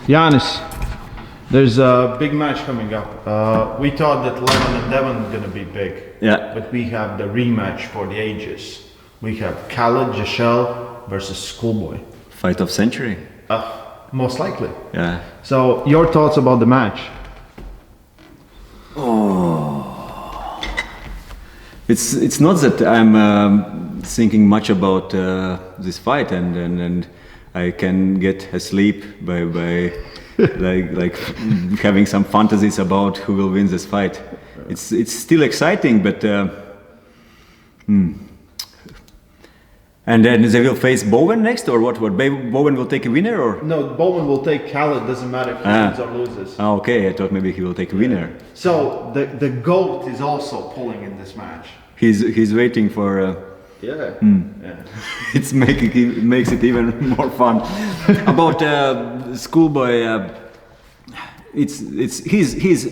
Janis, there's a big match coming up. We thought that Levin and Devon were gonna be big. Yeah. But we have the rematch for the ages. We have Khaled, Jashel versus Schoolboy. Fight of century. Most likely. Yeah. So, your thoughts about the match? Oh. It's not that I'm thinking much about this fight, and I can get asleep by like having some fantasies about who will win this fight. It's still exciting, but And then they will face Bowen next, or what? Bowen will take a winner, or? No, Bowen will take Khaled. Doesn't matter if he wins or loses. Oh, okay, I thought maybe he will take a winner. So the GOAT is also pulling in this match. He's waiting for. Yeah. It makes it even more fun. About Schoolboy, he's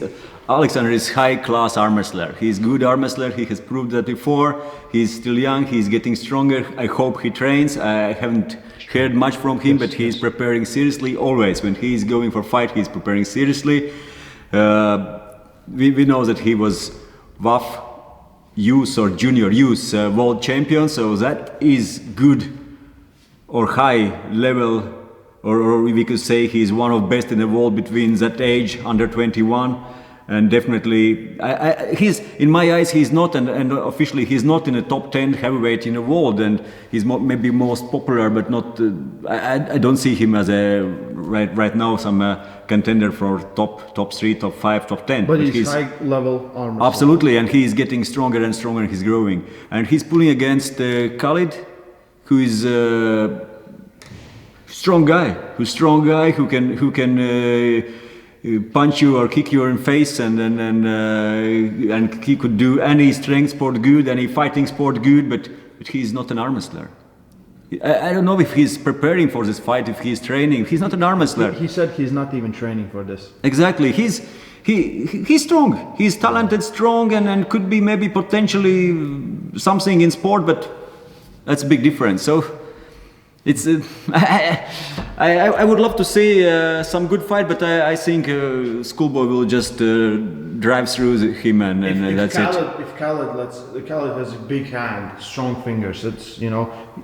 Alexander is high-class arm wrestler. He's good arm wrestler. He has proved that before. He's still young. He's getting stronger. I hope he trains. I haven't heard much from him, but he's preparing seriously always. When he's going for fight, he's preparing seriously. We know that he was WAF youth or junior youth world champion, so that is good or high level, or we could say he's one of best in the world between that age, under 21. And definitely, he's in my eyes, he's not, and officially he's not in the top 10 heavyweight in the world, and he's maybe most popular, but not. I don't see him as a right now some contender for top 3, top 5, top 10. But he's high level arm wrestler. Absolutely, and he's getting stronger and stronger. And he's growing, and he's pulling against Khaled, who is strong guy, who can. Punch you or kick you in face, and he could do any strength sport good, any fighting sport good, but he's not an arm wrestler. I don't know if he's preparing for this fight, if he's training. He's not an arm wrestler. He said he's not even training for this. Exactly. He's strong. He's talented, strong, and could be maybe potentially something in sport, but that's a big difference. So it's I would love to see some good fight, but I think Schoolboy will just drive through him, and that's it. If Khaled has a big hand, strong fingers, it's,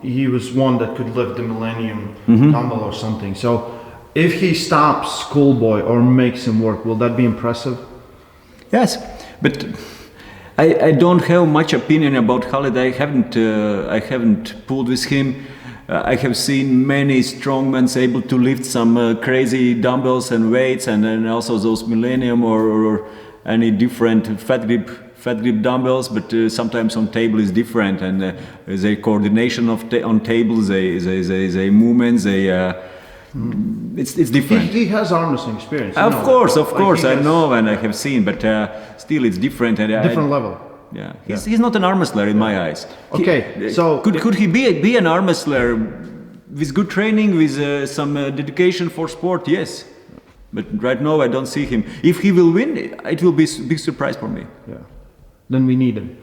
he was one that could lift the Millennium dumbbell or something. So if he stops Schoolboy or makes him work, will that be impressive? Yes, but I don't have much opinion about Khaled. I haven't pulled with him. I have seen many strongmen able to lift some crazy dumbbells and weights, and then also those Millennium or any different fat grip dumbbells. But sometimes on table is different, and the coordination on tables, the movements, it's different. He has arm wrestling experience. Of course, I know and I have seen, but still it's different. Different level. Yeah, he's not an arm wrestler in my eyes. Okay, so could he be an arm wrestler with good training, with some dedication for sport? Yes, but right now I don't see him. If he will win, it will be a big surprise for me. Yeah, then we need him.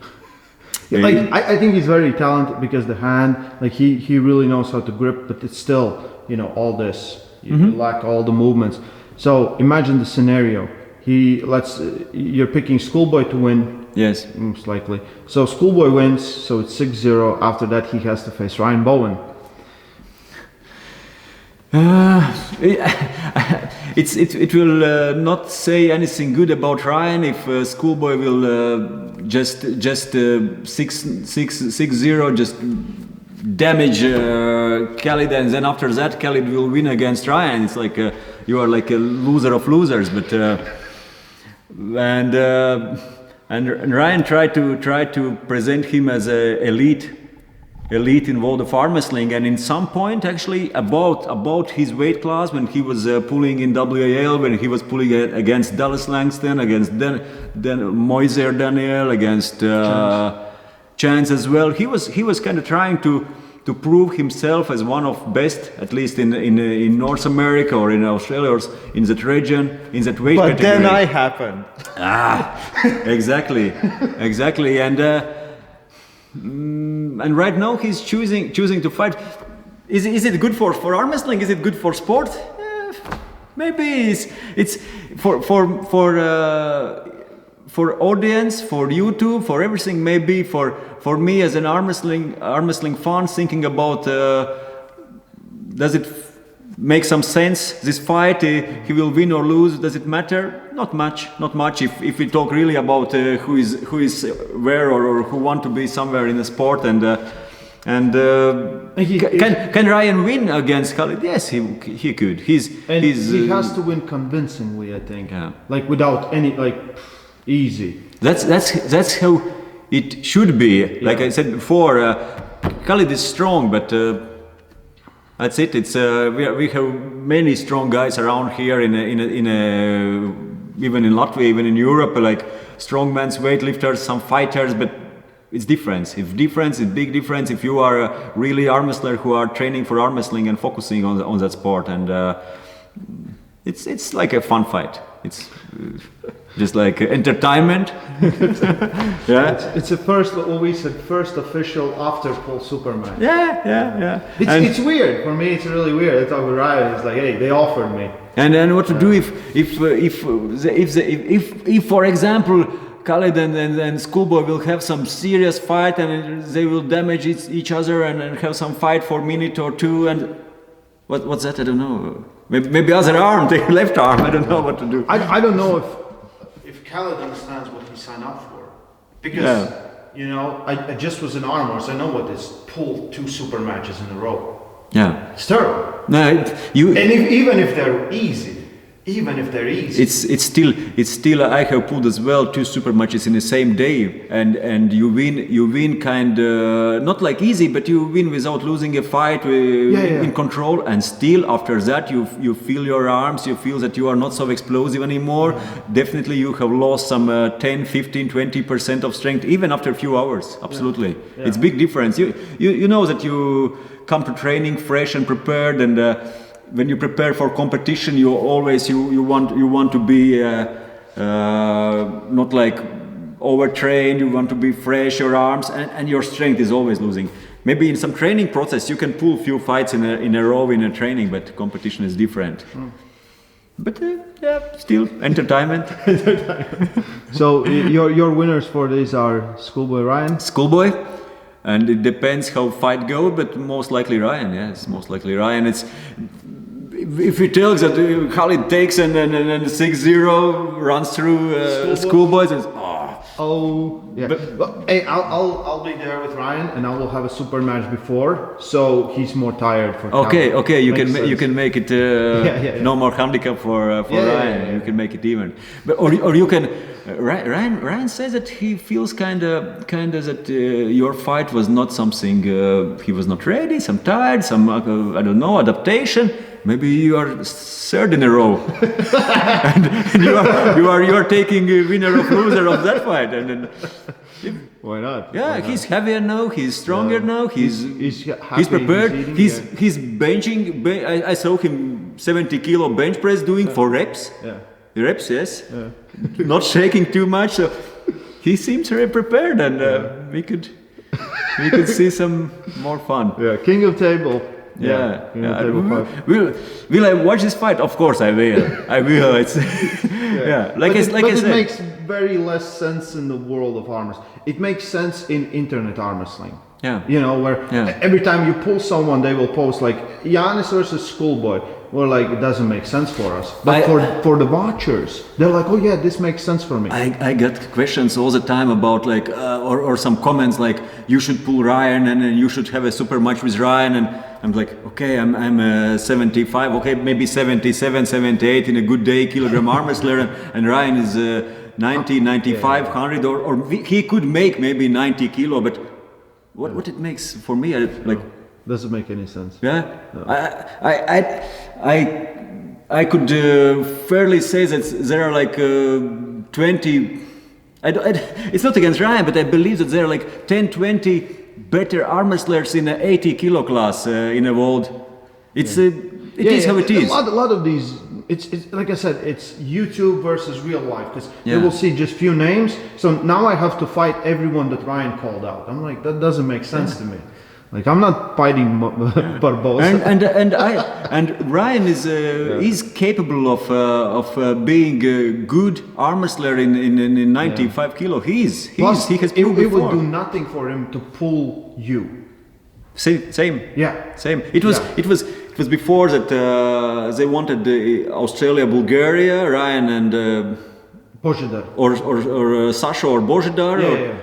I think he's very talented because the hand, he really knows how to grip, but it's still, all this. You lack all the movements. So imagine the scenario. You're picking Schoolboy to win. Yes. Most likely. So Schoolboy wins, so it's 6-0. After that, he has to face Ryan Bowen. It will not say anything good about Ryan if Schoolboy will just 6-0, just damage Khaled, and then after that Khaled will win against Ryan. It's like you are like a loser of losers, but and Ryan tried to present him as a elite in world of arm wrestling, and in some point actually about his weight class, when he was pulling in WAL, when he was pulling against Dallas Langston, against Moiser Daniel, against Chance as well. He was kind of trying to prove himself as one of best, at least in North America or in Australia or in that region, in that weight category. But then I happened. Exactly, and right now he's choosing to fight. Is it good for arm wrestling? Is it good for sport? maybe it's for audience, for YouTube, for everything. Maybe for me as an arm wrestling fan, thinking about does it make some sense, this fight, he will win or lose, does it matter? Not much if we talk really about who is where or who want to be somewhere in the sport. And can Ryan win against Khaled? Yes, he could. He has to win convincingly, I think. Yeah. Like without any easy. That's how it should be. Yeah. Like I said before, Khaled is strong, but that's it. It's we have many strong guys around here even in Latvia, even in Europe, like strongmen's weightlifters, some fighters, but it's different. It's big difference if you are a really arm wrestler who are training for arm wrestling and focusing on that sport, and it's like a fun fight. It's just like entertainment. Yeah, it's a first official after Paul super match. Yeah. It's weird for me. It's really weird. I talk with Ryan. It's like, hey, they offered me. And then what to do if for example Khaled and Schoolboy will have some serious fight and they will damage each other and have some fight for a minute or two, and what's that? I don't know. Maybe other arm, take left arm. I don't know what to do. I don't know if Khaled understands what he signed up for, because I just was an armor, so I know what is pull 2 super matches in a row. Yeah, it's terrible. No, even if they're easy. It's still I have pulled as well 2 super matches in the same day, and you win kind not like easy, but you win without losing a fight, in control, and still after that you feel your arms, you feel that you are not so explosive anymore. Definitely you have lost some 10, 15, 20% of strength even after a few hours. Absolutely. It's big difference. You know that you come to training fresh and prepared, and when you prepare for competition, you always you want to be not like overtrained. You want to be fresh, your arms, and your strength is always losing. Maybe in some training process you can pull few fights in a row in a training, but competition is different. But still entertainment. So your winners for this are Schoolboy, Ryan. Schoolboy. And it depends how fight goes, but most likely Ryan. Yes, most likely Ryan. It's if he tells that Khaled takes and 6-0 runs through Schoolboy, says, But hey, I'll be there with Ryan, and I will have a super match before, so he's more tired for. Okay, you can make it no more handicap for Ryan. Yeah. You can make it even, but or you can. Ryan says that he feels kind of that your fight was not something he was not ready, some tired, some I don't know, adaptation. Maybe you are 3rd in a row, and you are taking a winner of loser of that fight, and then. Why not? Yeah, Why he's not? heavier now. He's stronger now. He's prepared. He's benching. I saw him 70 kilo bench press doing 4 reps. Yeah. Reps, yes. Yeah. Not shaking too much. So he seems very prepared, and we could see some more fun. Yeah, king of table. Yeah. Will I watch this fight? Of course I will. It's But it makes very less sense in the world of arm wrestling. It makes sense in internet arm wrestling. Yeah. Where every time you pull someone, they will post like Janis versus Schoolboy. Well, like it doesn't make sense for us, but for the watchers, they're like, oh yeah, this makes sense for me. I get questions all the time about like, or some comments like, you should pull Ryan and you should have a super match with Ryan, and I'm like, okay, I'm 75, okay, maybe 77, 78 in a good day, kilogram arm wrestler, and Ryan is 90, 95, 100, or he could make maybe 90 kilo, but what it makes for me, doesn't make any sense. Yeah, no. I could fairly say that there are like 20. It's not against Ryan, but I believe that there are like 10, 20 better arm wrestlers in the 80 kilo class in the world. It is how it is. A lot of these. It's like I said, it's YouTube versus real life, because you will see just few names. So now I have to fight everyone that Ryan called out. I'm like, that doesn't make sense to me. Like I'm not fighting Barbosa. And Ryan is capable of being a good arm wrestler in 95 kilo. He has proved it would before. do nothing for him to pull you. Same. Yeah. Same. It was before that they wanted Australia, Bulgaria, Ryan and Božidar. or Sasha or Božidar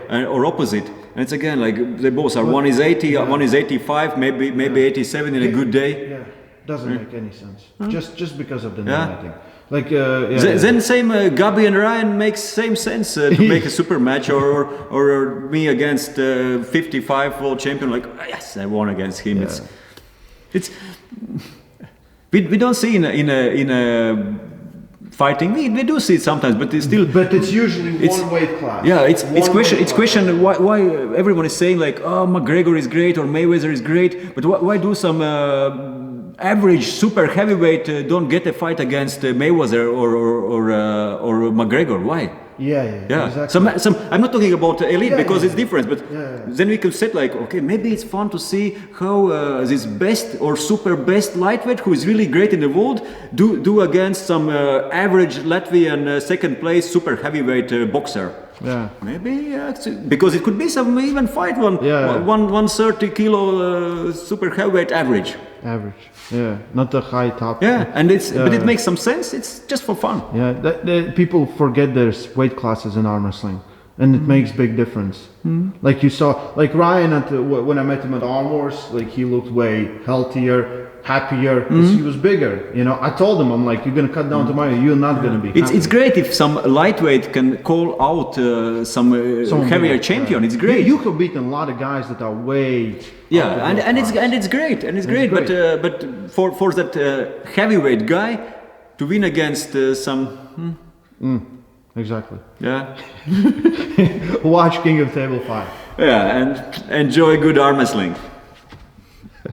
or opposite. And it's again like they both are. One is 80, one is 85, maybe 87 in a good day. Yeah, doesn't make any sense. Just because of the name, I think. Like then same Gabi and Ryan makes same sense to make a super match or me against 55 world champion. Like yes, I won against him. Yeah. It's we don't see in a fighting. We do see it sometimes, but it's still. But it's usually one weight class. Yeah, it's question why everyone is saying like McGregor is great or Mayweather is great, but why do some average super heavyweight don't get a fight against Mayweather or McGregor? Why? Yeah, exactly. I'm not talking about elite because it's different, but then we can say like, okay, maybe it's fun to see how this best or super best lightweight who is really great in the world do against some average Latvian second place super heavyweight boxer. Yeah, maybe because it could be some even fight 130 kilo super heavyweight average. Yeah, not the high top. Yeah, and but it makes some sense. It's just for fun. Yeah, people forget there's weight classes in arm wrestling, and it makes big difference. Like you saw, like Ryan when I met him at Arm Wars, like he looked way healthier, happier because he was bigger. You know, I told him, I'm like, you're gonna cut down tomorrow, you're not gonna be. It's great if some lightweight can call out some heavier champion. It's great. You could beat a lot of guys that are way. It's great, but for that heavyweight guy to win against some. Exactly. Yeah. Watch King of Table 5. Yeah, and enjoy good arm wrestling.